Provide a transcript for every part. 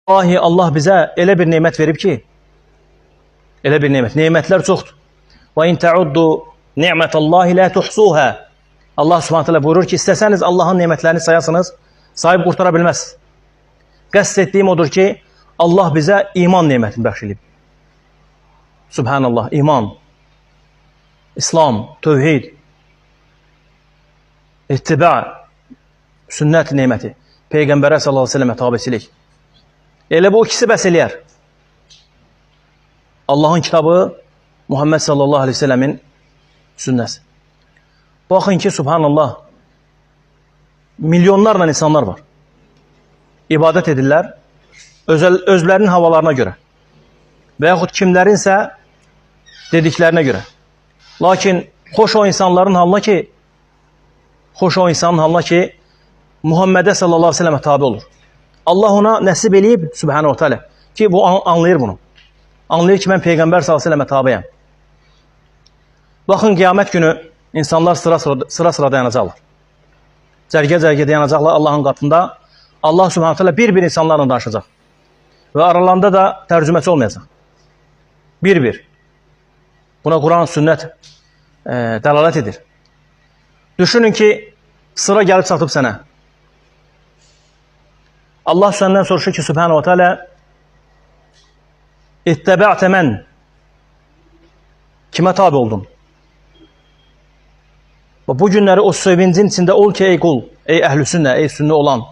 Vallahi Allah bizə elə bir nemət verib ki, elə bir nemət. Nemətlər çoxdur. Və in ta'uddu ni'metallahi la tuhsuha. Allah Subhanahu taala buyurur ki, istəsəniz Allahın nemətlərini sayasınız, sayıb qurtara bilməzsiniz. Qəsd etdiyim odur ki, Allah bizə iman nemətini bəxş edib. Subhanallah, iman, İslam, tövhid, ittiba, sünnət neməti, Peyğəmbərə sallallahu əleyhi və səlləmə tabeçilik. Elə bu ikisi bəs eləyər. Allahın kitabı, Muhammed sallallahu aleyhi ve sellemin sünnəsi. Baxın ki, subhanallah, milyonlarla insanlar var. İbadət edirlər, özlərinin havalarına görə və yaxud kimlərinsə dediklərinə görə. Lakin xoş o insanların halına ki, Muhammedə sallallahu aleyhi ve sellemə tabi olur. Allah ona nəsib eləyib, subhanahu wa ta'ala, ki bu anlayır bunu. Anlayır ki, mən Peyğəmbər sallallahu aleyhi ve sellemə tabiyəm. Baxın, qiyamət günü insanlar sıra dayanacaqlar. Cərgə dayanacaqlar Allahın qatında. Allah subhanahu wa ta'ala bir insanlarla danışacaq. Və aralarında da tərcüməçi olmayacaq. Bir. Buna Quran, sünnət dəlalət edir. Düşünün ki, sıra gəlib çatıb sənə. Allah səndən soruşur ki, subhanahu wa ta'ala, İttəbə'tə mən, kimə tabi oldun? Bu günləri o sevincin içində ol ki, ey qul, ey əhl-i sünnə, ey sünnə olan.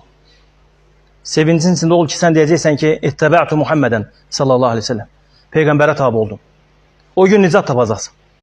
Sevincin içində ol ki, sən deyəcəksən ki, İttəbə'tü Muhammedən sallallahu aleyhi ve sellem. Peyğəmbərə tabi oldun. O gün nicat tapacaqsın.